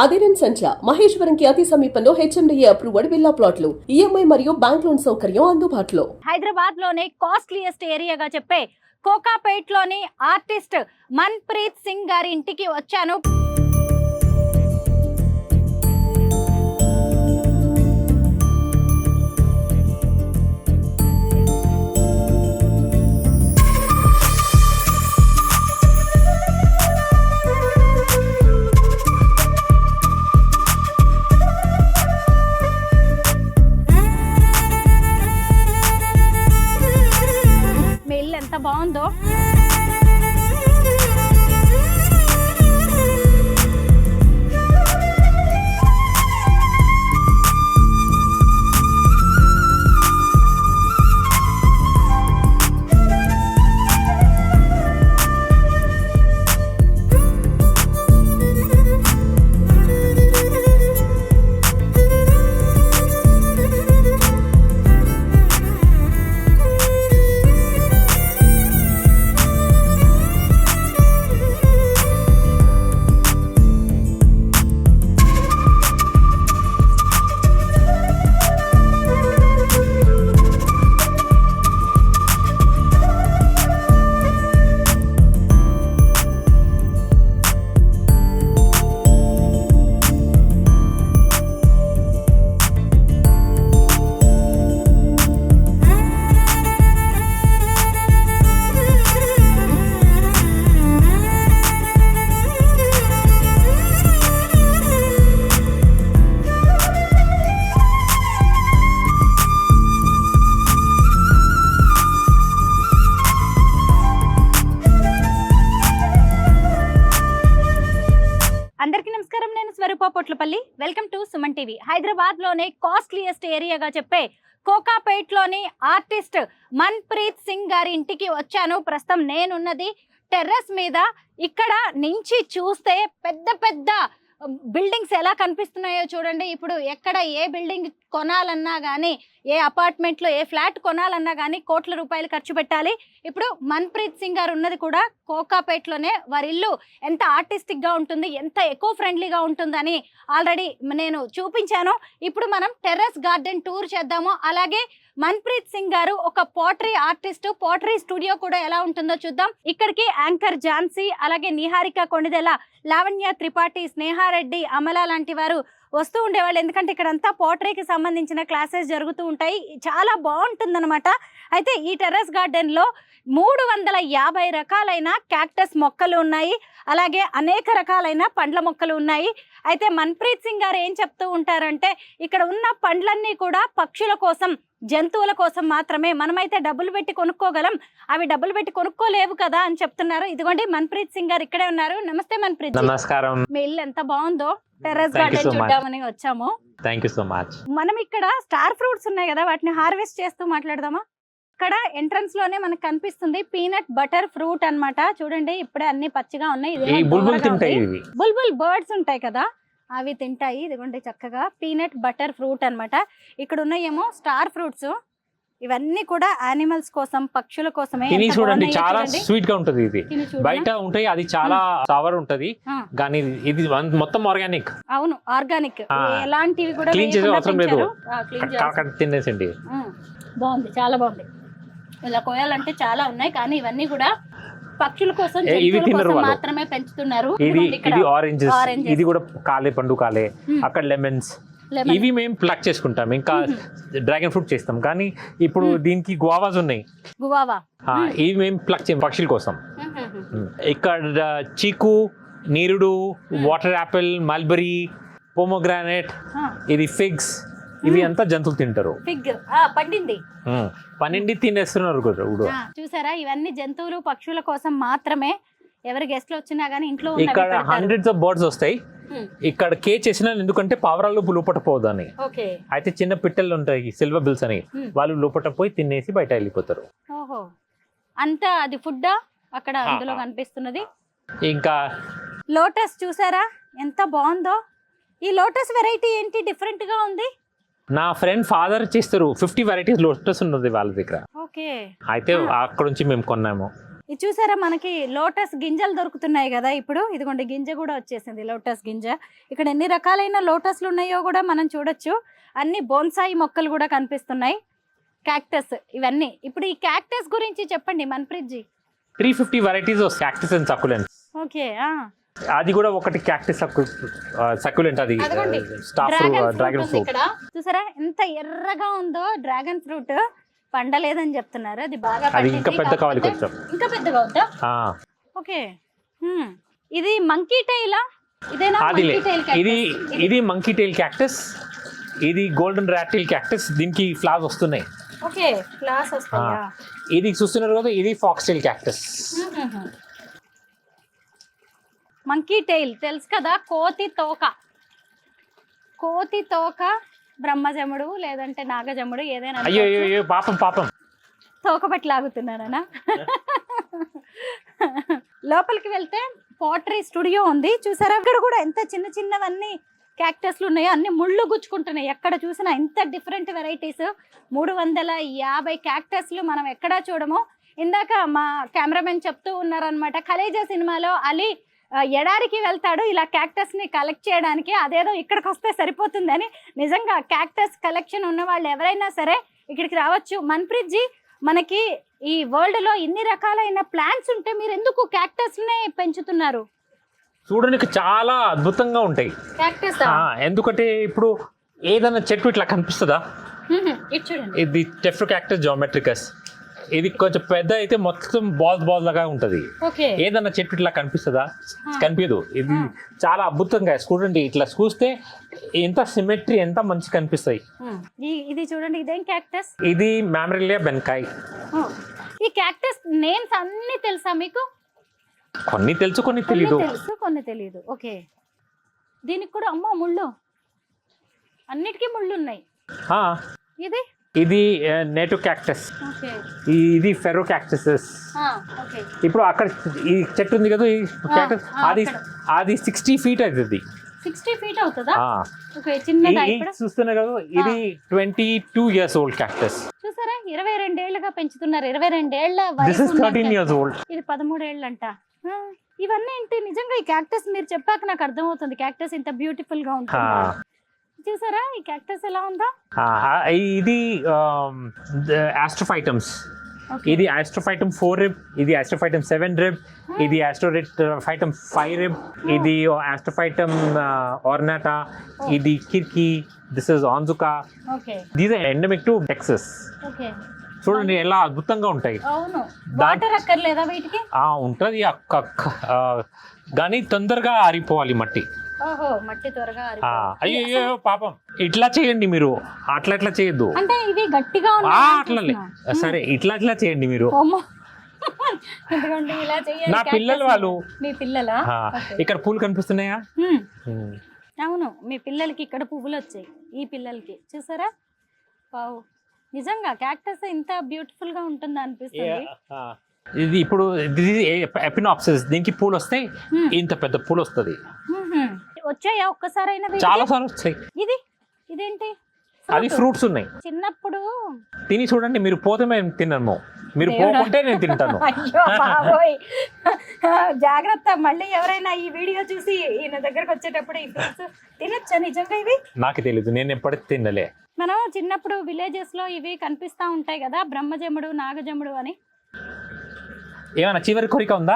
అధిరన్ సంచ మహేశ్వరంకి అతి సమీపంలో HMDA approved villa ప్లాట్లు ఈఎంఐ మరియు బ్యాంక్ లోన్ సౌకర్యం అందుబాటులో. హైదరాబాద్ లోనే కాస్ట్లీయెస్ట్ ఏరియాగా చెప్పే కోకాపేట్ లోని ఆర్టిస్ట్ మన్ప్రీత్ సింగ్ గారి ఇంటికి వచ్చాను. ఎంత బాగుందో. అందరికీ నమస్కారం, నేను Swaroopa Potlapalli. Welcome to Suman TV. Hyderabad లోనే కాస్ట్లీయెస్ట్ ఏరియాగా చెప్పే కోకాపేట్ లోని ఆర్టిస్ట్ మన్ప్రీత్ సింగ్ గారి ఇంటికి వచ్చాను. ప్రస్తుతం నేనున్నది టెర్రస్ మీద. ఇక్కడ నుంచి చూస్తే పెద్ద పెద్ద బిల్డింగ్స్ ఎలా కనిపిస్తున్నాయో చూడండి. ఇప్పుడు ఎక్కడ ఏ బిల్డింగ్ కొనాలన్నా కానీ, ఏ అపార్ట్మెంట్లో ఏ ఫ్లాట్ కొనాలన్నా కానీ కోట్ల రూపాయలు ఖర్చు పెట్టాలి. ఇప్పుడు మన్ప్రీత్ సింగ్ గారు ఉన్నది కూడా కోకాపేట్లోనే. వారి ఇల్లు ఎంత ఆర్టిస్టిక్గా ఉంటుంది, ఎంత ఎకో ఫ్రెండ్లీగా ఉంటుందని ఆల్రెడీ నేను చూపించాను. ఇప్పుడు మనం టెర్రస్ గార్డెన్ టూర్ చేద్దాము. అలాగే మన్ప్రీత్ సింగ్ గారు ఒక పోట్రీ ఆర్టిస్ట్, పోట్రీ స్టూడియో కూడా ఎలా ఉంటుందో చూద్దాం. ఇక్కడికి యాంకర్ ఝాన్సీ, అలాగే నిహారిక కొణిదెల, లావణ్య త్రిపాఠి, స్నేహారెడ్డి, అమల లాంటి వారు వస్తూ ఉండేవాళ్ళు. ఎందుకంటే ఇక్కడంతా పోట్రీకి సంబంధించిన క్లాసెస్ జరుగుతూ ఉంటాయి. చాలా బాగుంటుందన్నమాట. అయితే ఈ టెర్రస్ గార్డెన్లో 350 రకాలైన క్యాక్టస్ మొక్కలు ఉన్నాయి. అలాగే అనేక రకాలైన పండ్ల మొక్కలు ఉన్నాయి. అయితే మన్ప్రీత్ సింగ్ గారు ఏం చెప్తూ ఉంటారంటే, ఇక్కడ ఉన్న పండ్లన్నీ కూడా పక్షుల కోసం, జంతువుల కోసం మాత్రమే. మనమైతే డబ్బులు పెట్టి కొనుక్కోగలం, అవి డబ్బులు పెట్టి కొనుక్కోలేవు కదా అని చెప్తున్నారు. ఇదిగోండి మన్ప్రీత్ సింగ్ గారు ఇక్కడే ఉన్నారు. నమస్తే మన్ప్రీత్. నమస్కారం. మీ ఇల్లు ఎంత బాగుందో. టెర్రస్ గార్డెన్ చూద్దామని వచ్చాము. Thank you so much. మనం ఇక్కడ స్టార్ ఫ్రూట్స్ ఉన్నాయి కదా, వాటిని హార్వెస్ట్ చేస్తూ మాట్లాడదామా? ఇక్కడ ఎంట్రన్స్ లోనే మనకు కనిపిస్తుంది పీనట్ బటర్ ఫ్రూట్ అన్నమాట. చూడండి ఇప్పుడే అన్ని పచ్చిగా ఉన్నాయి. బుల్బుల్ బర్డ్స్ ఉంటాయి కదా, అవి తింటాయి. ఇదిగోండి చక్కగా పీనట్ బటర్ ఫ్రూట్ అన్నమాట. ఇక్కడ ఉన్నాయేమో స్టార్ ఫ్రూట్స్. ఇవన్నీ కూడా యానిమల్స్ కోసం, పక్షుల కోసమే. చూడండి చాలా స్వీట్ గా ఉంటది. ఇది బయట ఉంటాయి, అది చాలా సవర్ ఉంటది, కానీ ఇది మొత్తం ఆర్గానిక్. అవును, ఆర్గానిక్. ఎలాంటివి కూడా క్లీన్ చేసే అవసరం లేదు, తినేసండి. బాగుంది, చాలా బాగుంది. ఇలా కోయాలంటే చాలా ఉన్నాయి, కానీ ఇవన్నీ కూడా పక్షుల కోసం, మాత్రమే పెంచుతున్నారు. ఇది ఆరెంజెస్, ఇది కూడా కాలే, పండు కాలే. అక్కడ లెమన్స్, ఇవి మేము ప్లక్ చేసుకుంటాం. ఇంకా డ్రాగన్ ఫ్రూట్ చేస్తాం, కానీ ఇప్పుడు దీనికి గువావాస్ ఉన్నాయి. గువావా ఇవి మేము ప్లక్ చేయం పక్షుల కోసం. ఇక్కడ చీకు, నీరుడు, వాటర్ యాపిల్, మల్బరీ, పోమోగ్రానైట్, ఇది ఫిగ్స్, ఇవి అంతా జంతువులు తింటారు. ఫిగ్ పండింది తినేస్తున్నారు కూడా. చూసారా, ఇవన్నీ జంతువులు, పక్షుల కోసం మాత్రమే. ఎవరి గెస్ట్లు వచ్చినా గానీ ఇంట్లో ఇక్కడ హండ్రెడ్స్ ఆఫ్ బర్డ్స్ వస్తాయి. ఇక్కడ కేజ్ చేసిన, ఎందుకంటే పావురాలు లోపట పోదని. అయితే చిన్న పిట్టలు ఉంటాయి, సిల్వర్ బిల్స్ అని, వాళ్ళు లోపట పోయి తినేసి బయట వెళ్ళిపోతారు. ఓహో, అంతా అది ఫుడ్ అక్కడ అందులో కనిపిస్తున్నది. ఇంకా లోటస్ చూసారా ఎంత బాగుందో. ఈ లోటస్ వెరైటీ ఏంటి, డిఫరెంట్ గా ఉంది? నా ఫ్రెండ్ ఫాదర్ చేస్తారు. 50 వెరైటీస్ లోటస్ ఉన్నది వాళ్ళ దగ్గర. ఓకే. అయితే అక్కడ నుంచి మేము కొన్నాము. ఇది చూసారా, మనకి లోటస్ గింజలు దొరుకుతున్నాయి కదా ఇప్పుడు. ఇదిగోండి గింజ కూడా వచ్చేసింది, లోటస్ గింజ. ఇక్కడ ఎన్ని రకాలైన లోటస్లు ఉన్నాయో కూడా మనం చూడొచ్చు. అన్ని బోన్సాయి మొక్కలు కూడా కనిపిస్తున్నాయి, క్యాక్టస్ ఇవన్నీ. ఇప్పుడు ఈ క్యాక్టస్ గురించి చెప్పండి Manpreet ji. 350 varieties of cactus and succulents. Okay. అది కూడా ఒకటి క్యాక్టస్ సక్యులెంట్, అది స్టాఫ్ డ్రాగన్ ఫ్రూట్. ఇక్కడ చూసారా ఎంత ఎర్రగా ఉందో డ్రాగన్ ఫ్రూట్. పండలేదని చెప్తున్నారు, అది బాగా అది పండింది. ఇంకా పెద్ద కావాలి కాకపోతే కొంచెం. ఇంకా పెద్దగా అవుతా. ఓకే. ఇది మంకీ టైలా? ఇదేనా అది monkey tail cactus? ఇది మంకీ టైల్ క్యాక్టస్, ఇది గోల్డెన్ ర్యాటిల్ క్యాక్టస్. దీనికి ఫ్లవర్స్ వస్తున్నాయి. ఓకే, క్లాస్ వస్తాయా? ఇది చూస్తున్నారు కదా, ఇది fox tail cactus. Monkey tail తెలుసు కదా, కోతి తోక. కోతి తోక బ్రహ్మజముడు లేదంటే నాగజముడు ఏదైనా అయ్యో అయ్యో పాపం తోక పట్టి లాగుతున్నారనా? లోపలికి వెళ్తే పోట్రీ స్టూడియో ఉంది చూసారా. అక్కడ కూడా ఎంత చిన్న చిన్నవన్నీ క్యాక్టస్లు ఉన్నాయో, అన్ని ముళ్ళు గుచ్చుకుంటున్నాయి. ఎక్కడ చూసినా ఇంత డిఫరెంట్ వెరైటీస్. 350 క్యాక్టస్లు మనం ఎక్కడా చూడము. ఇందాక మా కెమెరామెన్ చెప్తూ ఉన్నారనమాట, ఖలేజా సినిమాలో అలీ ఎడారికి వెళ్తాడు ఇలా క్యాక్టస్ ని కలెక్ట్ చేయడానికి, అదేదో ఇక్కడికి వస్తే సరిపోతుందని. నిజంగా క్యాక్టస్ కలెక్షన్ ఉన్న వాళ్ళు ఎవరైనా సరే ఇక్కడికి రావచ్చు. మన్ప్రీత్ జీ, మనకి ఈ వరల్డ్ లో ఇన్ని రకాలైన ప్లాంట్స్ ఉంటే మీరు ఎందుకు క్యాక్టస్ నే పెంచుతున్నారు? చూడడానికి చాలా అద్భుతంగా ఉంటాయి క్యాక్టస్ ఎందుకంటే ఇప్పుడు ఏదైనా చెట్టు ఇట్లా కనిపిస్తుందా? ఇది చూడండి, ఇది టెఫ్రో క్యాక్టస్ జామెట్రికస్. ఇది కొంచెం పెద్ద అయితే మొత్తం బాల్ లాగా ఉంటది. ఓకే. ఏదన్నా చెట్టు ఇట్లా కనిపిస్తుందా? కనిపించదు. ఇది చాలా అద్భుతంగా చూడండి, ఇట్లా చూస్తే ఎంత సిమెట్రీ, ఎంత మంచి కనిపిస్తాయి. ఇది చూడండి, ఇదేం క్యాక్టస్? ఇది మ్యామరిలియా బెన్కాయ్. ఈ క్యాక్టస్ నేమ్స్ అన్ని తెలుసా మీకు? కొన్ని తెలుసు, కొన్ని తెలీదు. తెలుసు, కొన్ని తెలీదు. ఓకే. దీనికి కూడా అమ్మో ముళ్ళు, అన్నిటికీ ముళ్ళు ఉన్నాయి. ఇది నేటివ్ క్యాక్టస్. ఓకే. ఇది ఫెరో క్యాక్టసెస్. ఓకే. ఇప్పుడు అక్కడ ఈ చెట్టు ఉంది కదా, ఈ క్యాక్టస్, అది 60 feet అవుతుంది. 60 feet అవుతుందా? ఓకే. చిన్నదా ఇప్పుడు చూస్తున్నా కదా, ఇది 22 years old క్యాక్టస్. చూసారా, 22 ఏళ్లుగా పెంచుతున్నారు. 22 ఏళ్ల This is 13 years old. ఇది 13 ఏళ్ళంట. ఇవన్నీ ఏంటి? నిజంగా ఈ క్యాక్టస్ మీరు చెప్పాక నాకు అర్థమవుతుంది, క్యాక్టస్ ఇంత బ్యూటిఫుల్ గా ఉంటుంది. చూసారా ఈ క్యాక్టస్ ఎలా ఉందా? ఇది ఆస్ట్రోఫైటమ్స్. ఇది ఆస్ట్రోఫైటమ్ 4 rib, ఇది ఆస్ట్రోఫైటమ్ 7 rib, ఇది ఆస్ట్రోఫైటమ్ 5 rib, ఇది ఆస్ట్రోఫైటమ్ ornata, ఇది కిర్కి, దిస్ ఇస్ ఆన్జుకా. Okay. These are endemic to Texas. Okay. చూడండి ఎలా అద్భుతంగా ఉంటాయి. అవును. వాటర్ అక్కర్లేదా వీటికి? ఉంటది కానీ తొందరగా ఆరిపోవాలి మట్టి. ఓహో, మట్టి త్వరగా అయ్యో పాపం. ఇట్లా చేయండి మీరు, అట్లా చేయొద్దు. అంటే ఇవి గట్టిగా అట్లా సరే, ఇట్లా చేయండి మీరు. నా పిల్లలు వాళ్ళు. మీ పిల్లలా? ఇక్కడ పూలు కనిపిస్తున్నాయా? అవును, మీ పిల్లలకి ఇక్కడ పువ్వులు వచ్చాయి, ఈ పిల్లలకి. చూసారా, వావ్, నిజంగా క్యాక్టస్ ఇంత బ్యూటిఫుల్ గా ఉంటుందా అనిపిస్తుంది. ఇది ఇప్పుడు ఎపినాప్సిస్, దీనికి పూలు వస్తాయి, ఇంత పెద్ద పూలు వస్తుంది. వచ్చాయా ఒక్కసారైనా? చాలా సార్లు వస్తాయి. ఇదేంటి? అది ఫ్రూట్స్ ఉన్నాయి. చిన్నప్పుడు తిని చూడండి, మీరు పోతే మేము తిన్నాము, మీరు పోకుంటే నేను తింటాను. అయ్యో బాబోయ్, జాగ్రత్త. మళ్ళీ ఎవరైనా ఈ వీడియో చూసి ఈయన దగ్గరకు వచ్చేటప్పుడు ఈ ఫ్రూట్స్ తినొచ్చా నిజంగా? ఇవి నాకు తెలియదు, నేను ఎప్పటికీ తినలే. మనం చిన్నప్పుడు విలేజెస్ లో ఇవి కనిపిస్తా ఉంటాయి కదా, బ్రహ్మజముడు నాగజముడు అని. ఏమైనా చివరి కోరిక ఉందా?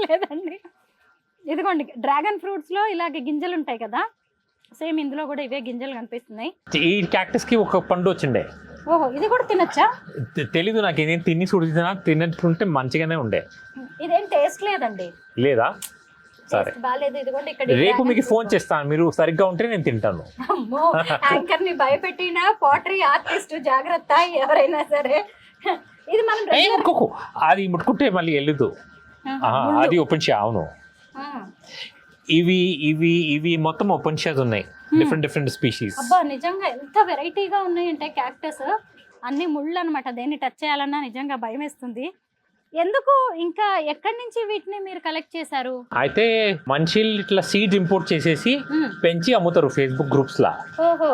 లేదండి. ఇదిగోండి, డ్రాగన్ ఫ్రూట్స్ లో ఇలాగే గింజలు ఉంటాయి కదా, సేమ్ ఇందులో కూడా ఇవే గింజలు కనిపిస్తున్నాయి. ఈ క్యాక్టస్ కి ఒక పండు వచ్చిండే. ఓహో, ఇది కూడా తినొచ్చా? తెలీదు నాకు, ఏదేం తిని చూడుతున్నా, తిన్నట్టుంటే మంచిగానే ఉండే. ఇదేం టేస్ట్ లేదండి. లేదా? సరే, బాలేదు. ఇదిగోండి, ఇక్కడ రేపు మీకు ఫోన్ చేస్తాను, మీరు సరిగ్గా ఉంటే నేను తింటాను. అమ్మో, యాంకర్ ని భయపెట్టిన పోట్రీ ఆర్టిస్ట్, జాగ్రత్త ఎవరైనా సరే. ఇది మనం అది ముట్టుకుంటే మళ్ళీ వెళ్ళదు, అది ఓపెన్ షా. అవును, ఇవి మొత్తం ఓపెన్ షాస్ ఉన్నాయి, డిఫరెంట్ స్పీషీస్. అబ్బా, నిజంగా ఎంత వెరైటీగా ఉన్నాయంటే క్యాక్టస్. అన్ని ముళ్ళు అనమాట, దేన్ని టచ్ చేయాలన్నా నిజంగా భయం వేస్తుంది. ఎందుకు ఇంకా ఎక్కడి నుంచి వీటిని మీరు కలెక్ట్ చేశారు? అయితే మనుషులు ఇట్లా సీడ్స్ ఇంపోర్ట్ చేసేసి పెంచి అమ్ముతారు ఫేస్బుక్ గ్రూప్స్ లా. ఓహో.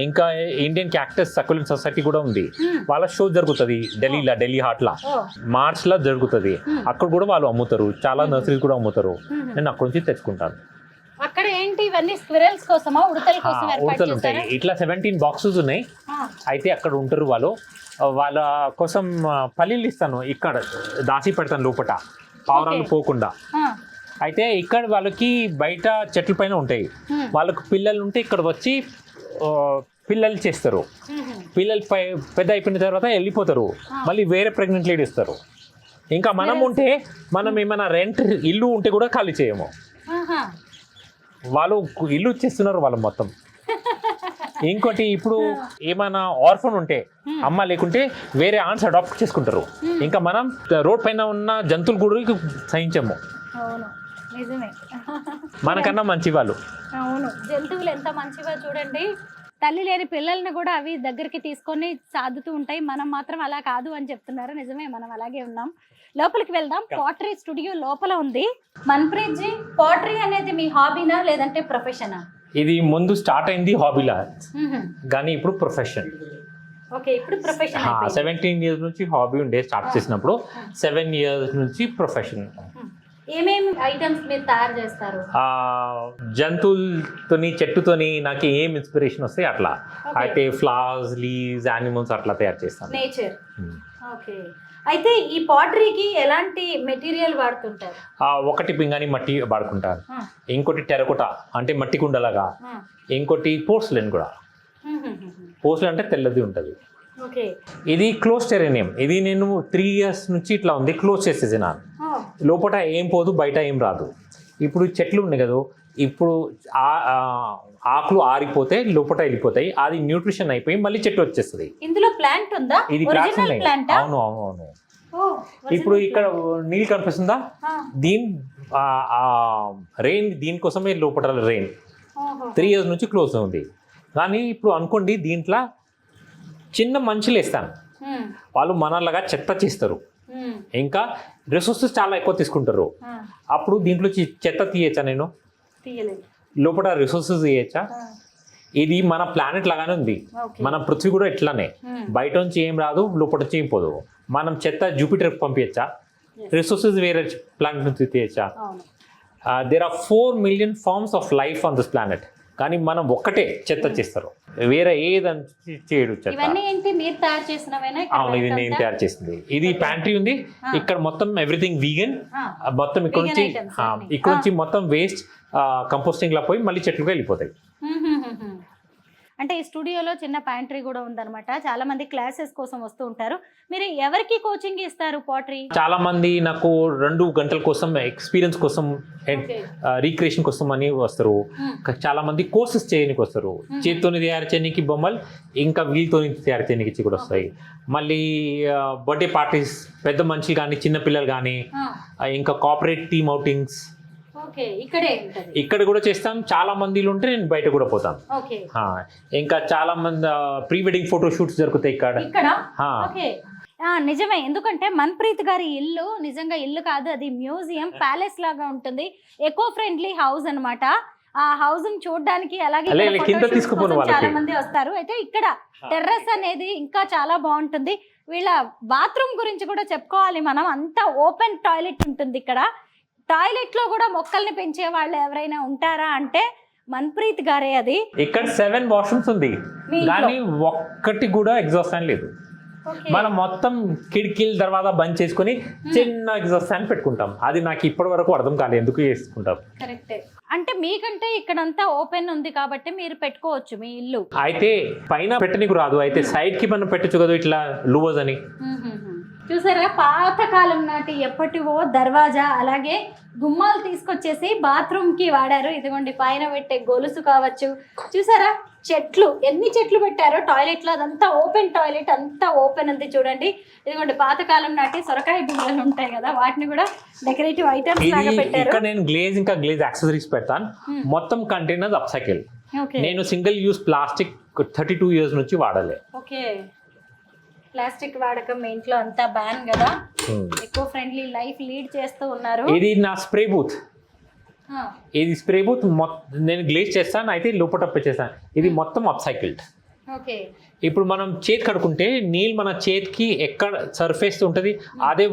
ఇంకా ఇండియన్ క్యాక్టస్ సక్యులెంట్ సొసైటీ కూడా ఉంది, వాళ్ళ షో జరుగుతుంది ఢిల్లీలో, ఢిల్లీ హాట్ లా మార్చ్ లా జరుగుతుంది. అక్కడ కూడా వాళ్ళు అమ్ముతారు, చాలా నర్సరీస్ కూడా అమ్ముతారు. నేను అక్కడ నుంచి తెచ్చుకుంటాను. అక్కడ ఏంటి ఇవన్నీ స్క్విరల్స్ కోసమా, ఉడతల కోసం ఏర్పాటు ఉడతలు ఉంటాయి. చేశారా? ఇట్లా 17 బాక్సెస్ ఉన్నాయి. అయితే అక్కడ ఉంటారు వాళ్ళు, వాళ్ళ కోసం పల్లీలు ఇస్తాను, ఇక్కడ దాచి పెడతాను లోపల పావురాలు పోకుండా. అయితే ఇక్కడ వాళ్ళకి బయట చెట్ల పైన ఉంటాయి, వాళ్ళకు పిల్లలు ఉంటే ఇక్కడ వచ్చి పిల్లలు చేస్తారు. పిల్లలు పెద్ద అయిపోయిన తర్వాత వెళ్ళిపోతారు, మళ్ళీ వేరే ప్రెగ్నెంట్ లేడీ ఇస్తారు. ఇంకా మనం ఉంటే మనం ఏమైనా రెంట్ ఇల్లు ఉంటే కూడా ఖాళీ చేయము, వాళ్ళు ఇల్లు ఇచ్చేస్తున్నారు వాళ్ళు మొత్తం. ఇంకోటి ఇప్పుడు ఏమైనా ఆర్ఫన్ ఉంటే అమ్మ లేకుంటే వేరే ఆన్స్ అడాప్ట్ చేసుకుంటారు. ఇంకా మనం రోడ్ పైన ఉన్న జంతువులు కూడా సహించము, అవును నిజమే. మనకన్నా మంచి వాళ్ళు. అవును, జంతువులు ఎంత మంచిగా చూడండి, తల్లి లేని పిల్లల్ని కూడా అవి దగ్గరికి తీసుకొని సాదుతూ ఉంటాయి. మనం మాత్రం అలా కాదు అని చెప్తున్నారు. నిజమే, మనం అలాగే ఉన్నాం. లోపలికి వెళ్దాం. పాటరీ స్టూడియో లోపల ఉంది. మన్ప్రీత్ జీ, పాటరీ అనేది మీ హాబీనా లేదంటే ప్రొఫెషనా? ఇది ముందు స్టార్ట్ అయింది హాబీలా, కానీ ఇప్పుడు ప్రొఫెషన్. ఓకే, ఇప్పుడు ప్రొఫెషన్. 17 years నుంచి హాబీ ఉండే స్టార్ట్ చేసినప్పుడు, 7 years నుంచి ప్రొఫెషన్. ఏమేమి ఐటమ్స్ మీరు తయారు చేస్తారు? జంతువులతోని, చెట్టుతోని నాకు ఏం ఇన్స్పిరేషన్ వస్తాయి అట్లా. అయితే ఫ్లవర్స్, లీవ్స్, యానిమల్స్ అట్లా తయారు చేస్తాను. నేచర్. ఓకే. అయితే ఈ పాటరీకి ఎలాంటి మెటీరియల్ వాడుతుంటారు? ఒకటి పింగాణి మట్టి వాడుకుంటారు, ఇంకోటి టెరకోటా అంటే మట్టి కుండలాగా, ఇంకోటి పోర్సిలెన్ కూడా. పోర్సిలెన్ అంటే తెల్లది ఉంటుంది. ఇది క్లోజ్ టెరేనియం. ఇది నేను 3 years నుంచి ఇట్లా ఉంది, క్లోజ్ చేసేసినాను. లోపల ఏం పోదు, బయట ఏం రాదు. ఇప్పుడు చెట్లు ఉన్నాయి కదా, ఇప్పుడు ఆకులు ఆరిపోతే లోపల వెళ్ళిపోతాయి, అది న్యూట్రిషన్ అయిపోయి మళ్ళీ చెట్టు వచ్చేస్తుంది. ఇందులో ప్లాంట్ ఉందా? ఇది ప్లాంట్. అవును అవును అవును. ఇప్పుడు ఇక్కడ నీళ్ళు కనిపిస్తుందా, దీని రెయిన్ దీనికోసమే లోపల రెయిన్ 3 years నుంచి క్లోజ్ ఉంది. కానీ ఇప్పుడు అనుకోండి దీంట్లో చిన్న మనుషులు వేస్తాను, వాళ్ళు మనలాగా చెత్త చేస్తారు, ఇంకా రిసోర్సెస్ చాలా ఎక్కువ తీసుకుంటారు. అప్పుడు దీంట్లో చెత్త తీయచ్చా నేను? లోపల రిసోర్సెస్ తీయచ్చా? ఇది మన ప్లానెట్ లాగానే ఉంది, మన పృథ్వీ కూడా ఇట్లానే. బయట నుంచి ఏం రాదు, లోపల నుంచి ఏం పోదు. మనం చెత్త జూపిటర్ పంపించచ్చా? రిసోర్సెస్ వేరే ప్లానెట్ నుంచి తీయచ్చా? There are 4 million forms of life on this planet. కానీ మనం ఒక్కటే చెత్త చేస్తారు, వేరే ఏదని చేయడు చెత్త. అవును, ఇది నేను తయారు చేసింది. ఇది ప్యాంట్రీ ఉంది, ఇక్కడ మొత్తం ఎవ్రీథింగ్ వీగన్. మొత్తం ఇక్కడ నుంచి మొత్తం వేస్ట్ కంపోస్టింగ్ లా పోయి మళ్ళీ చెట్లుగా వెళ్ళిపోతాయి. అంటే ఈ స్టూడియోలో చిన్న ప్యాంట్రీ కూడా ఉందన్నమాట. చాలా మంది క్లాసెస్ కోసం వస్తూ ఉంటారు. మీరు ఎవరికి కోచింగ్ ఇస్తారు పాటరీ? చాలా మంది నాకు 2 గంటల కోసం ఎక్స్పీరియన్స్ కోసం, రీక్రియేషన్ కోసం అని వస్తారు. చాలా మంది కోర్సెస్ చేయడానికి వస్తారు. చేతితో తయారు చేయడానికి బొమ్మలు, ఇంకా వీళ్ళతో తయారు చేయడానికి కూడా వస్తాయి. మళ్ళీ బర్త్డే పార్టీస్, పెద్ద మనుషులు కానీ చిన్న పిల్లలు కానీ, ఇంకా కార్పొరేట్ టీమ్ అవుటింగ్స్ ఇక్కడ కూడా చేస్తాం. చాలా మందిలో ఉంటే నేను బయట కూడా పోతాను. ఇంకా చాలా మంది ప్రీ వెడ్డింగ్ ఫోటో షూట్స్ జరుగుతాయి ఇక్కడ. నిజమే, ఎందుకంటే మన్ప్రీత్ గారి ఇల్లు నిజంగా ఇల్లు కాదు, అది మ్యూజియం ప్యాలెస్ లాగా ఉంటుంది. ఎకో ఫ్రెండ్లీ హౌస్ అన్నమాట. ఆ హౌస్ ని చూడడానికి అలాగే చాలా మంది వస్తారు. అయితే ఇక్కడ టెర్రస్ అనేది ఇంకా చాలా బాగుంటుంది. వీళ్ళ బాత్రూమ్ గురించి కూడా చెప్పుకోవాలి మనం. అంతా ఓపెన్ టాయిలెట్ ఉంటుంది ఇక్కడ. టాయిలెట్ లో కూడా మొక్కల్ని పెంచే వాళ్ళు ఎవరైనా ఉంటారా అంటే మన్ప్రీత్ గారే అది. ఇక్కడ 7 వాష్రూమ్స్ ఉంది, కానీ ఒక్కటి కూడా ఎగ్జాస్ట్ ఫ్యాన్ లేదు. మనం మొత్తం కిటికీల తర్వాత బంద్ చేసుకుని చిన్న ఎగ్జాస్ట్ ఫ్యాన్ పెట్టుకుంటాం. అది నాకు ఇప్పటి వరకు అర్థం కాలేదు ఎందుకు చేసుకుంటాం. కరెక్టే, అంటే మీకంటే ఇక్కడంతా ఓపెన్ ఉంది కాబట్టి మీరు పెట్టుకోవచ్చు మీ ఇల్లు. అయితే పైన పెట్టనీకు రాదు, అయితే సైడ్ కి మనం పెట్టచ్చు కదా, ఇట్లా లూవర్స్ అని. చూసారా, పాతకాలం నాటి ఎప్పటివో దర్వాజా, అలాగే గుమ్మాలు తీసుకొచ్చేసి బాత్రూమ్ కి వాడారు. ఇదిగోండి పైన పెట్టే గొలుసు కావచ్చు. చూసారా చెట్లు, ఎన్ని చెట్లు పెట్టారో టాయిలెట్ లో. అదంతా ఓపెన్ టాయిలెట్, అంతా ఓపెన్ ఉంది చూడండి. ఇదిగోండి పాతకాలం నాటి సొరకాయ బిళ్ళలు ఉంటాయి కదా, వాటిని కూడా డెకరేటివ్ ఐటమ్స్ లాగా పెట్టారు. ఇక్కడ నేను గ్లేజ్ యాక్సెసరీస్ పెడతాను. మొత్తం కంటైనర్స్ అప్ సైకిల్. నేను సింగిల్ యూజ్ ప్లాస్టిక్ 32 years నుంచి వాడలే. ఓకే, ప్లాస్టిక్ వాడకం మీ ఇంట్లో అంతా బ్యాన్ కదా. ఎకో ఫ్రెండ్లీ లైఫ్ లీడ్ చేస్తూ ఉన్నారు. ఇది నా స్ప్రే బూత్. ఇది స్ప్రే బూత్ నేను గ్లేజ్ చేస్తాను, అయితే లోపల చేస్తాను. ఇది మొత్తం అప్సైకిల్డ్. ఓకే. ఇప్పుడు మనం చేతి కడుకుంటే నీళ్ళు మన చేతికి ఎక్కడ సర్ఫేస్ ఉంటుంది అదే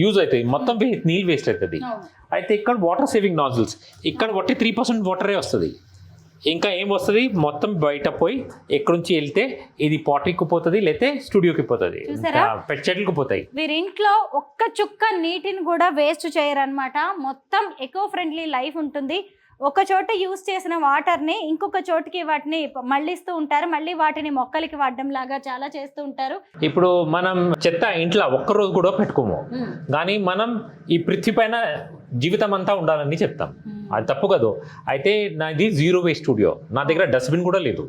యూజ్ అవుతుంది, మొత్తం నీళ్ళు వేస్ట్ అవుతుంది. అయితే ఇక్కడ వాటర్ సేవింగ్ నాజిల్స్, ఇక్కడ 3% వాటరే వస్తుంది, ఇంకా ఏం వస్తుంది మొత్తం బయట పోయి ఎక్కడి నుంచి వెళ్తే ఇది పాటరీకి పోతుంది, లేకపోతే స్టూడియోకి పోతుంది, పెట్ చెట్లకు పోతాయి. వీరి ఇంట్లో ఒక్క చుక్క నీటిని కూడా వేస్ట్ చేయరనమాట. మొత్తం ఎకో ఫ్రెండ్లీ లైఫ్ ఉంటుంది. ఒక చోట యూస్ చేసిన వాటర్ని ఇంకొక చోటుకి వాటిని మళ్ళిస్తూ ఉంటారు, మళ్ళీ వాటిని మొక్కలకి వాడడం లాగా చాలా చేస్తూ ఉంటారు. ఇప్పుడు మనం చెత్త ఇంట్లో ఒక్కరోజు కూడా పెట్టుకోము, కానీ మనం ఈ పృథ్వీ పైన జీవితం అంతా ఉండాలని చెప్తాం, అది తప్పు కదా. అయితే నాది 0 వేస్ట్ స్టూడియో, నా దగ్గర డస్ట్బిన్ కూడా లేదు.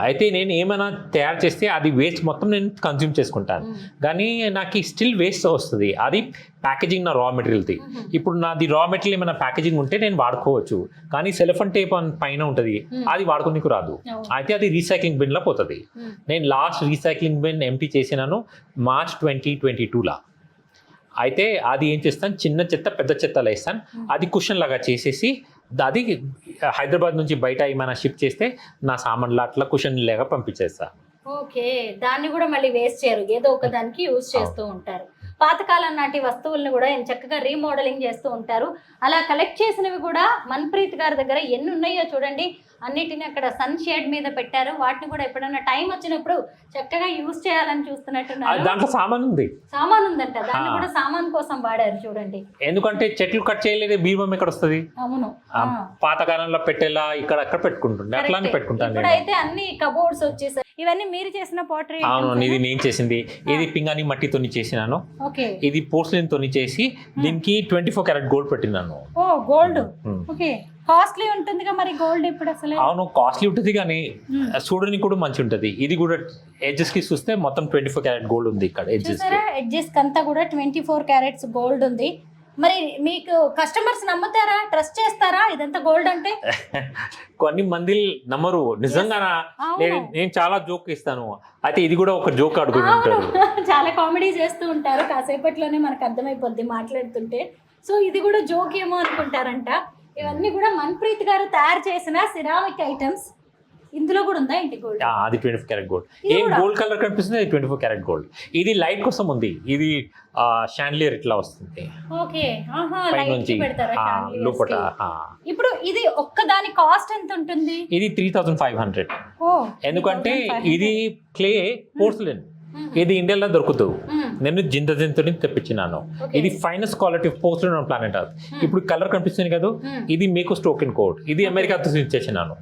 అయితే నేను ఏమైనా తయారు చేస్తే అది వేస్ట్ మొత్తం నేను కన్జ్యూమ్ చేసుకుంటాను, కానీ నాకు స్టిల్ వేస్ట్ వస్తుంది. అది ప్యాకేజింగ్ నా రా మెటీరియల్ది. ఇప్పుడు నాది రా మెటీరియల్ ఏమైనా ప్యాకేజింగ్ ఉంటే నేను వాడుకోవచ్చు, కానీ సెలఫన్ టేప్ పైన ఉంటుంది, అది వాడుకోనికి రాదు. అయితే అది రీసైక్లింగ్ బిన్లో పోతుంది. నేను లాస్ట్ రీసైక్లింగ్ బిన్ ఎంటీ చేసినాను March 2022లా. అయితే అది ఏం చేస్తాను, చిన్న చెత్త పెద్ద చెత్తలో వేస్తాను, అది కుషన్ లాగా చేసేసి అది హైదరాబాద్ నుంచి బయట ఏమైనా షిప్ చేస్తే నా సామాన్లు అట్లా కుషన్ లాగా పంపించేస్తా. ఓకే. దాన్ని కూడా మళ్ళీ వేస్ట్ చేయరు, ఏదో ఒక దానికి యూజ్ చేస్తూ ఉంటారు. పాతకాలం నాటి వస్తువులను కూడా చక్కగా రీమోడలింగ్ చేస్తూ ఉంటారు. అలా కలెక్ట్ చేసినవి కూడా మన్ప్రీత్ గారి దగ్గర ఎన్ని ఉన్నాయో చూడండి. అన్నిటిని అక్కడ సన్ షేడ్ మీద పెట్టారు. వాటిని కూడా ఎప్పుడైనా టైం వచ్చినప్పుడు చక్కగా యూజ్ చేయాలని చూస్తున్నట్టున్నారు. దాంట్లో సామాన్ ఉంది, సామాన్ ఉందంట, దాన్ని కూడా సామాన్ కోసం వాడారు చూడండి. ఎందుకంటే చెట్లు కట్ చేయలేదు, బీమం ఎక్కడ వస్తుంది. అవును, పాతకాలంలో పెట్టేలా ఇక్కడ అక్కడ పెట్టుకుంటుండే, అట్లానే పెట్టుకుంటాను. ఇప్పుడైతే అన్ని కబోర్డ్స్ వచ్చేసాయి. ఇవన్నీ మీరు చేసిన పోర్ట్రీ? అవును, ఇది నేను చేసింది. ఇది పింగాణి మట్టితో చేసినాను. ఇది పోర్సిలిన్ తోని చేసి దీనికి 24 క్యారెట్ గోల్డ్ పెట్టినాను. ఓ గోల్డ్. ఓకే. కాస్ట్లీ ఉంటుందిగా మరి గోల్డ్ ఇప్పుడు అసలు? అవును, కాస్ట్లీ ఉంటుంది, కానీ చూడడానికి కూడా మంచి ఉంటుంది. ఇది కూడా ఎడ్జెస్ కి చూస్తే మొత్తం 24 క్యారెట్ గోల్డ్ ఉంది ఇక్కడ. ఎడ్జెస్ అంతా కూడా 24 క్యారెట్స్ గోల్డ్ ఉంది. మరి మీకు కస్టమర్స్ నమ్ముతారా, ట్రస్ట్ చేస్తారా ఇదంతా గోల్డ్ అంటే? కొన్ని మంది నమ్మరు నిజంగా. నేను చాలా జోక్ ఇస్తాను, అయితే ఇది కూడా ఒక జోక్ అడుగుతుంటారు. చాలా కామెడీ చేస్తూ ఉంటారు, కాసేపట్లోనే మనకు అర్థమైపోద్ది మాట్లాడుతుంటే. సో ఇది కూడా జోక్ ఏమో అనుకుంటారంట. ఇవన్నీ కూడా మన్ప్రీత్ గారు తయారు చేసిన సిరామిక్ ఐటమ్స్. ఇందులో కూడా ఉందా ఏంటి గోల్డ్? అది 24 క్యారెట్ గోల్డ్. ఏం గోల్డ్ కలర్ కనిపిస్తుంది, అది 24 క్యారెట్ గోల్డ్. ఇది లైట్ కోసం ఉంది, ఇది షాండ్లియర్ ఇట్లా వస్తుంది. ఓకే. పైనుంచి లోపల. ఇప్పుడు ఇది ఒక్క దాని కాస్ట్ ఎంత ఉంటుంది? ఇది 3500. ఎందుకంటే ఇది క్లే పోర్సిలిన్, ఇది ఇండియాలో దొరుకుతుంది. నేను జింతని తెప్పించినాను. ఇది finest quality porcelain on planet earth. ఇప్పుడు కలర్ కనిపిస్తుంది కదా, ఇది మీకు స్టోకెన్ కోడ్, ఇది అమెరికాతో చేసినాను.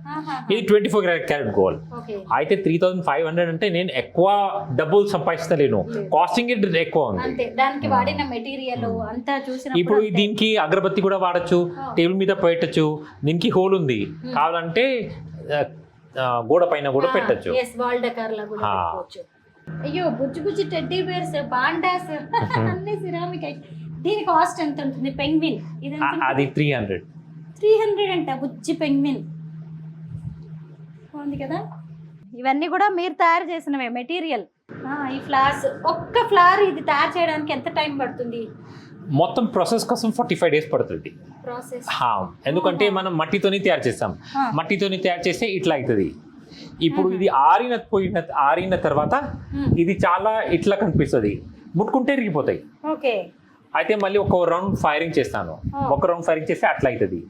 ఇది 24 క్యారెట్ గోల్డ్. అయితే 3500 అంటే నేను ఎక్కువ డబ్బులు సంపాదిస్తలేను, కాస్టింగ్ ఎక్కువ ఉంది. దానికి వాడిన మెటీరియల్ అంతా చూసిన ఇప్పుడు దీనికి అగరబత్తి కూడా వాడచ్చు, టేబుల్ మీద పెట్టచ్చు, దీనికి హోల్ ఉంది, కావాలంటే గోడ పైన కూడా పెట్టచ్చు. అయ్యో, బుజ్జి బుజ్జి టెడ్డీ బేర్స్, బాండాస్, అన్ని సిరామిక్. దీని కాస్ట్ ఎంత ఉంటుంది? పెంగ్విన్ అది 300 అంట, బుజ్జి పెంగ్విన్ ఉంది కదా. ఇవన్నీ కూడా మీరు తయారు చేసినవే మెటీరియల్. ఈ ఫ్లవర్స్, ఒక్క ఫ్లవర్ ఇది తయారు చేయడానికి ఎంత టైం పడుతుంది? మొత్తం ప్రాసెస్ కోసం 45 డేస్ పడుతుంది. ఎందుకంటే మనం మట్టితోని తయారు చేస్తాం, మట్టితోని తయారు చేస్తే ఇట్లా అవుతుంది. ఇప్పుడు ఇది ఆరిన తర్వాత ఇది చాలా ఇట్లా కనిపిస్తుంది, ముట్టుకుంటే ఇరిగిపోతాయి. అయితే మళ్ళీ ఒక రౌండ్ ఫైరింగ్ చేస్తాను, ఒక రౌండ్ ఫైరింగ్ చేస్తే అట్లా అవుతుంది.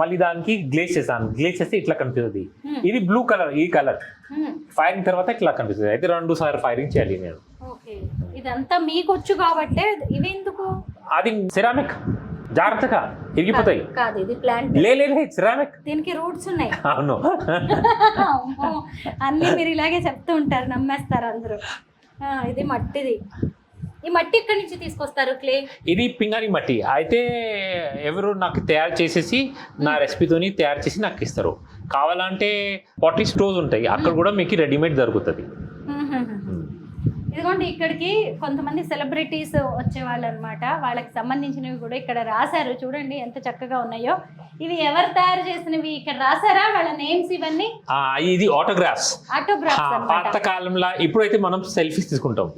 మళ్ళీ దానికి గ్లేజ్ చేస్తాను, గ్లేజ్ చేస్తే ఇట్లా కనిపిస్తుంది. ఇది బ్లూ కలర్, ఈ కలర్ ఫైరింగ్ తర్వాత ఇట్లా కనిపిస్తుంది. అయితే 2 సార్లు ఫైరింగ్ చేయాలి నేను. ఇదంతా మీకు వచ్చు కాబట్టి ఇవి ఎందుకు? అది సిరామిక్, జాగ్రత్తగా ఇరిగిపోతాయి. కాదు, ఇది ప్లాంట్. లేదు, సిరామిక్, దీనికి రూట్స్ ఉన్నాయి. అవును, అన్ని మీరు ఇలాగే చెప్తూ ఉంటారు, నమ్మేస్తారు అందరూ. ఇది మట్టిది. ఈ మట్టి ఎక్కడి నుంచి తీసుకొస్తారు? క్లే. ఇది పింగాణి మట్టి. అయితే ఎవరు నాకు తయారు చేసేసి నా రెసిపీతోని తయారు చేసి నాకు ఇస్తారు. కావాలంటే 40 స్టోర్స్ ఉంటాయి, అక్కడ కూడా మీకు రెడీమేడ్ దొరుకుతుంది. ఇదిగోండి ఇక్కడికి కొంతమంది సెలబ్రిటీస్ వచ్చేవాళ్ళు అనమాట. వాళ్ళకి సంబంధించినవి కూడా ఇక్కడ రాశారు. చూడండి ఎంత చక్కగా ఉన్నాయో. ఇవి ఎవరు తయారు చేసినవి ఇక్కడ రాశారా వాళ్ళ నేమ్స్ ఇవన్నీ? ఇది ఆటోగ్రాఫ్స్. పాత కాలంలో ఇప్పుడైతే మనం సెల్ఫీస్ తీసుకుంటాం,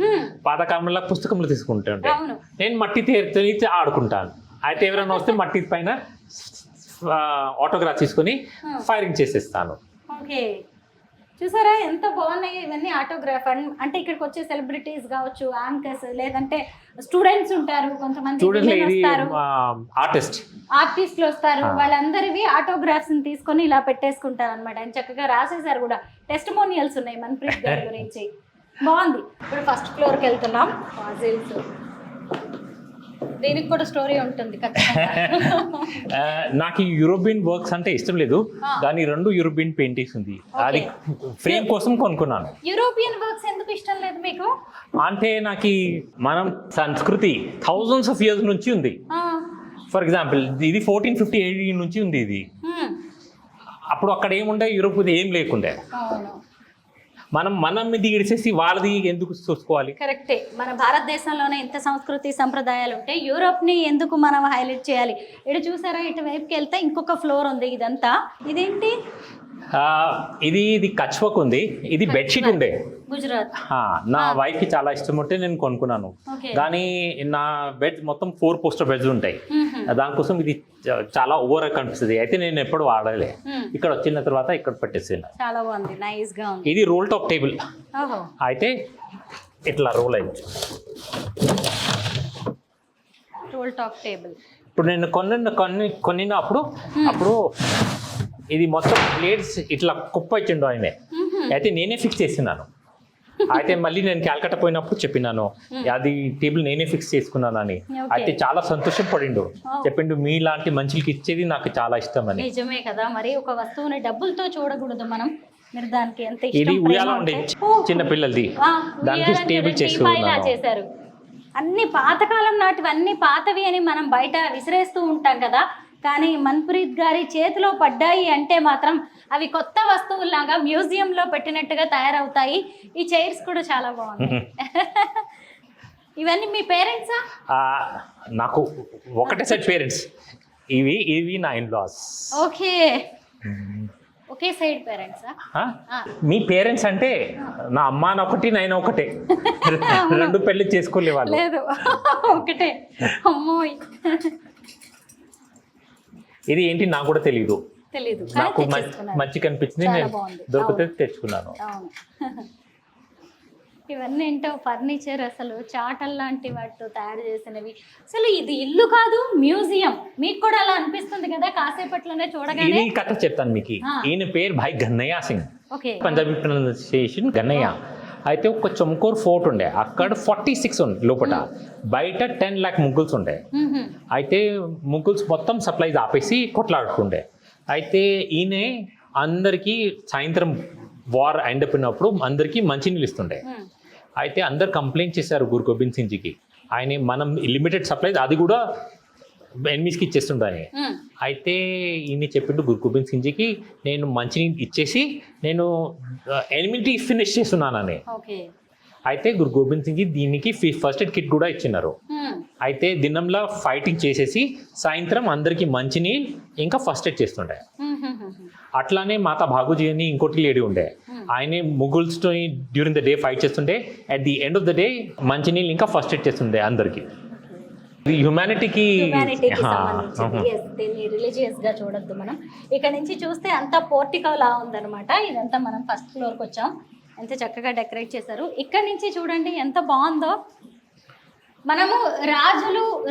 పాత కాలంలో పుస్తకంలో తీసుకుంటాం. నేను మట్టి తీర్చి ఆడుకుంటాను. అయితే ఎవరైనా వస్తే మట్టి పైన ఆటోగ్రాఫ్ తీసుకొని ఫైరింగ్ చేసేస్తాను. ఓకే, చూసారా ఎంత బాగున్నాయి ఇవన్నీ ఆటోగ్రాఫ్. అంటే ఇక్కడికి వచ్చే సెలబ్రిటీస్ కావచ్చు, యాంకర్స్, లేదంటే స్టూడెంట్స్ ఉంటారు, కొంతమంది ఆర్టిస్టులు వస్తారు. వాళ్ళందరివి ఆటోగ్రాఫ్స్ తీసుకొని ఇలా పెట్టేసుకుంటారు అనమాట. ఆయన చక్కగా రాసేసారు కూడా, టెస్టిమోనియల్స్ ఉన్నాయి మన్ప్రీత్ గారి గురించి. బాగుంది. ఇప్పుడు ఫస్ట్ ఫ్లోర్కి వెళ్తున్నాం. పాజిల్స్, దీనికి కూడా స్టోరీ ఉంటుంది నాకు ఈ యూరోపియన్ వర్క్స్ అంటే ఇష్టం లేదు, కానీ 2 యూరోపియన్ పెయింటింగ్స్ ఉంది, అది ఫ్రేమ్ కోసం కొనుక్కున్నాను. యూరోపియన్ వర్క్స్ ఎందుకు ఇష్టం లేదు మీకు? అంటే నాకు మనం సంస్కృతి థౌజండ్స్ ఆఫ్ ఇయర్స్ నుంచి ఉంది. ఫర్ ఎగ్జాంపుల్ ఇది 1450 నుంచి ఉంది. ఇది అప్పుడు అక్కడ ఏముండే, యూరోప్ ఏం లేకుండే. మనం ఇది ఇడిసేసి వాళ్ళది ఎందుకు చూసుకోవాలి? కరెక్టే. మన భారతదేశంలోనే ఇంత సంస్కృతి సంప్రదాయాలు ఉంటాయి, యూరోప్ ని ఎందుకు మనం హైలైట్ చేయాలి? ఇటు చూసారా, ఇటు వైపుకి వెళ్తే ఇంకొక ఫ్లోర్ ఉంది. ఇదంతా ఇదేంటి? ఇది కచ్ వర్క్ ఉంది. ఇది బెడ్షీట్ ఉండే గుజరాత్. నా వైఫ్ కి చాలా ఇష్టం ఉంటే నేను కొనుక్కున్నాను. కానీ నా బెడ్ మొత్తం 4 పోస్టర్ బెడ్స్ ఉంటాయి. దానికోసం ఇది చాలా ఓవర్ కనిపిస్తుంది. అయితే నేను ఎప్పుడు వాడలే. ఇక్కడ వచ్చిన తర్వాత ఇక్కడ పెట్టేసాను. చాలా బాగుంది, నైస్ గా ఉంది. ఇది రోల్ టాప్ టేబుల్. అయితే ఇట్లా రోల్ అయ్యి రోల్ టాప్ టేబుల్. ఇప్పుడు నేను కొన్నినప్పుడు ఇది మొత్తం ప్లేట్స్ ఇట్లా కుప్ప ఇచ్చిండు ఆయనే. అయితే నేనే ఫిక్స్ చేసినాను. అయితే మళ్ళీ నేను క్యాల్కటా పోయినప్పుడు చెప్పినాను, అది టేబుల్ నేనే ఫిక్స్ చేసుకున్నాను అని. అయితే చాలా సంతోషం పడిండు, చెప్పిండు మీలాంటి మనుషులకి ఇచ్చేది నాకు చాలా ఇష్టం అని. నిజమే కదా, మరి ఒక వస్తువుని డబ్బులతో చూడకూడదు మనం. మీరు దానికి ఎంత ఇది ఉయ్యాల ఉండే చిన్న పిల్లలది, దానికి టేబుల్ చేశారు. అన్ని పాతకాలం నాటివి, అన్ని పాతవి అని మనం బయట విసిరేస్తూ ఉంటాం కదా, కానీ మన్ప్రీత్ గారి చేతిలో పడ్డాయి అంటే మాత్రం అవి కొత్త వస్తువుల్లాగా మ్యూజియంలో పెట్టినట్టుగా తయారవుతాయి. ఈ చైర్స్ కూడా చాలా బాగున్నాయి. ఇవన్నీ మీ పేరెంట్సా? నాకు ఒకటే సెట్ పేరెంట్స్. ఇవి నా ఇన్లాస్. ఓకే, ఒకే సైడ్ పేరెంట్సా? మీ పేరెంట్స్ అంటే నా అమ్మ ఒకటి, నాయన ఒకటే. 2 పెళ్లి చేసుకోలే వాళ్ళు. లేదు, ఒకటే. అమ్మోయ్, ఇది ఏంటి నాకు కూడా తెలీదు. నాకు మంచి కనిపించింది, నేను దొరికితే తెచ్చుకున్నాను. ఇవన్నీ ఏంటో ఫర్నిచర్, అసలు చాటల్ లాంటి వాటితో తయారు చేసినవి. అసలు ఇది ఇల్లు కాదు, మ్యూజియం. మీకు కూడా అలా అనిపిస్తుంది కదా కాసేపట్లోనే చూడగానే? ఇది కథ చెప్తాను మీకు. ఈయన పేరు భాయ్ గన్నయ్య సింగ్, పంజాబీ ప్రొనౌన్సియేషన్ గన్నయ్య. అయితే ఒక చమ్కోర్ ఫోర్ట్ ఉండే, అక్కడ 46 ఉండే లోపల, బయట 10 లాక్ ముగ్గుల్స్ ఉండే. అయితే ముగ్గుల్స్ మొత్తం సప్లైస్ ఆపేసి కొట్లాడుకుండే. అయితే ఈయన అందరికీ సాయంత్రం వార్ ఎండ్ అయిపోయినప్పుడు అందరికీ మంచినీళ్ళు ఇస్తుండే. అయితే అందరు కంప్లైంట్ చేశారు గురు గోబింద్ సింగ్ జీకి, ఆయన మనం లిమిటెడ్ సప్లైస్ అది కూడా ఎనిమిస్కి ఇచ్చేస్తుండే. అయితే ఈయన చెప్పిండు గురు గోబింద్ సింగ్ జీకి, నేను మంచినీళ్ళు ఇచ్చేసి నేను ఎనిమిది ఫినిష్ చేస్తున్నానని. అయితే గురు గోబింద్ సింగ్ జీ దీనికి ఫస్ట్ ఎయిడ్ కిట్ కూడా ఇచ్చినారు. అయితే దినంలో ఫైటింగ్ చేసేసి సాయంత్రం అందరికి మంచినీళ్ళు ఇంకా ఫస్ట్ ఎయిడ్ చేస్తుండే. అట్లానే మాతా భాగూజీ అని ఇంకోటి లేడీ ఉండే, ఆయనే ముగుల్స్తో డ్యూరింగ్ ద డే ఫైట్ చేస్తుండే. At the end of the day మంచినీళ్ళు ఇంకా ఫస్ట్ ఎయిడ్ చేస్తుండే అందరికి. హ్యుమానిటీకి దీన్ని రిలీజియస్ గా చూడొద్దు మనం. ఇక్కడ నుంచి చూస్తే అంతా పోర్టికో లా ఉందన్నమాట. ఇదంతా మనం ఫస్ట్ ఫ్లోర్కి వచ్చాం, ఎంత చక్కగా డెకరేట్ చేశారు. ఇక్కడ నుంచి చూడండి ఎంత బాగుందో. మనము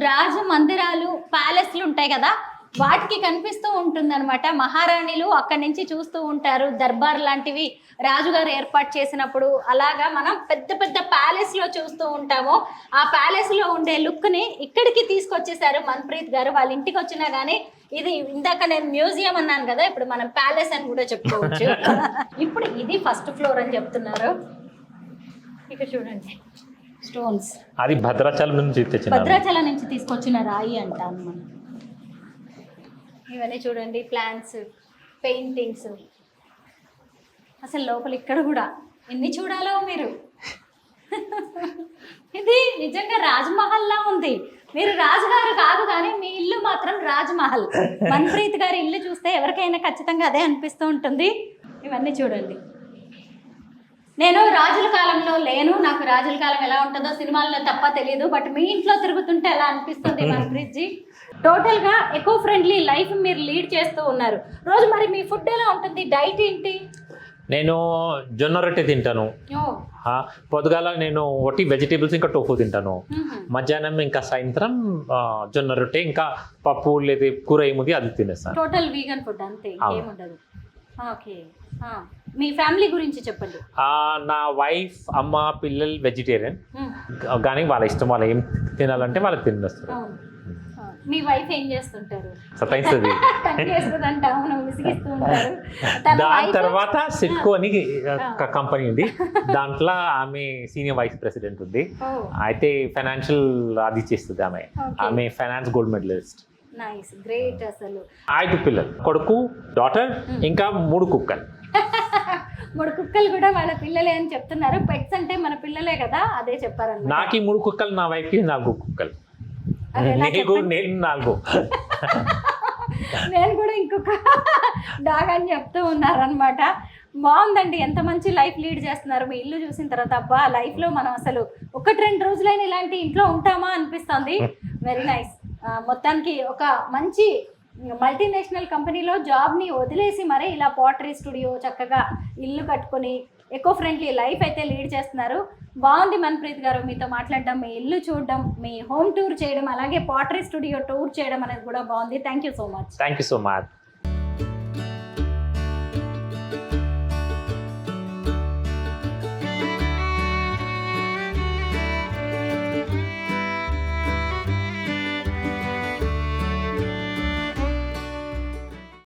రాజు మందిరాలు, ప్యాలెస్లు ఉంటాయి కదా, వాటికి కనిపిస్తూ ఉంటుంది అనమాట. మహారాణిలు అక్కడి నుంచి చూస్తూ ఉంటారు, దర్బార్ లాంటివి రాజుగారు ఏర్పాటు చేసినప్పుడు. అలాగా మనం పెద్ద పెద్ద ప్యాలెస్లో చూస్తూ ఉంటాము. ఆ ప్యాలెస్లో ఉండే లుక్ని ఇక్కడికి తీసుకొచ్చేసారు మన్ప్రీత్ గారు. వాళ్ళ ఇంటికి వచ్చినా కానీ ఇది ఇందాక నేను మ్యూజియం అన్నాను కదా, ఇప్పుడు మనం ప్యాలెస్ అని కూడా చెప్పుకోవచ్చు. ఇప్పుడు ఇది ఫస్ట్ ఫ్లోర్ అని చెప్తున్నారు. ఇక్కడ చూడండి స్టోన్స్, అది భద్రాచలం నుంచి తీసుకొచ్చిన రాయి అంటాను మనం. ఇవన్నీ చూడండి, ప్లాంట్స్, పెయింటింగ్స్. అసలు లోపల ఇక్కడ కూడా ఎన్ని చూడాలో మీరు. ఇది నిజంగా రాజ్మహల్ లా ఉంది. మీరు రాజుగారు కాదు కానీ మీ ఇల్లు మాత్రం రాజ్మహల్. మన్ప్రీత్ గారి ఇల్లు చూస్తే ఎవరికైనా ఖచ్చితంగా అదే అనిపిస్తూ ఉంటుంది. ఇవన్నీ చూడండి. నేను రాజుల కాలంలో లేను, నాకు రాజుల కాలం ఎలా ఉంటుందో సినిమాల్లో తప్ప తెలియదు. బట్ మీ ఇంట్లో తిరుగుతుంటే ఎలా అనిపిస్తుంది మన్ప్రీత్ జీ? టోటల్గా ఎకో ఫ్రెండ్లీ లైఫ్ మీరు లీడ్ చేస్తూ ఉన్నారు. రోజు మరి మీ ఫుడ్ ఎలా ఉంటుంది? డైట్ ఏంటి? నేను జొన్న రొట్టె తింటాను. పొద్దుగాల నేను ఒకటి వెజిటేబుల్స్ ఇంకా టోఫు తింటాను. మధ్యాహ్నం ఇంకా సాయంత్రం జొన్న రొట్టె ఇంకా పప్పు లేదా కూర ఏముంది అది తినేస్తాను. టోటల్ వీగన్ ఫుడ్ అంతే, ఇంకేముండదు. ఓకే, మీ ఫ్యామిలీ గురించి చెప్పండి. నా వైఫ్, అమ్మ, పిల్లలు వెజిటేరియన్, కానీ వాళ్ళ ఇష్టం, వాళ్ళు ఏం తినాలంటే వాళ్ళు తినేస్తారు. మీ వైఫ్ ఏం చేస్తుంటారు? సతాయిస్తుంది. దాని తర్వాత సిట్కో అని కంపెనీ ఉంది, దాంట్లో ఆమె సీనియర్ వైస్ ప్రెసిడెంట్ ఉంది. అయితే ఫైనాన్షియల్ అది చేస్తుంది ఆమె. ఆమె finance gold medalist. Nice, great. అసలు 5 పిల్లలు, కొడుకు, డాటర్, ఇంకా 3 కుక్కలు. 3 కుక్కలు కూడా వాళ్ళ పిల్లలే అని చెప్తున్నారు. పెట్స్ అంటే మన పిల్లలే కదా, అదే చెప్పారు. నాకు 3 కుక్కలు, నా వైఫ్కి 4 కుక్కలు. నేను 4. నేను కూడా ఇంకొక డాగ్ అని చెప్తూ ఉన్నారనమాట. బాగుందండి, ఎంత మంచి లైఫ్ లీడ్ చేస్తున్నారు. మీ ఇల్లు చూసిన తర్వాత అబ్బా, లైఫ్లో మనం అసలు 1-2 రోజులైనా ఇలాంటి ఇంట్లో ఉంటామా అనిపిస్తుంది. Very nice. మొత్తానికి ఒక మంచి మల్టీనేషనల్ కంపెనీలో జాబ్ని వదిలేసి మరీ ఇలా పాటరీ స్టూడియో చక్కగా ఇల్లు కట్టుకొని ఎకో ఫ్రెండ్లీ లైఫ్ అయితే లీడ్ చేస్తున్నారు. బాగుంది మన్ప్రీత్ గారు, మీతో మాట్లాడడం, మీ ఇల్లు చూడడం, మీ హోమ్ టూర్ చేయడం, అలాగే పాటరీ స్టూడియో టూర్ చేయడం అనేది కూడా బాగుంది. Thank you so much. Thank you so much.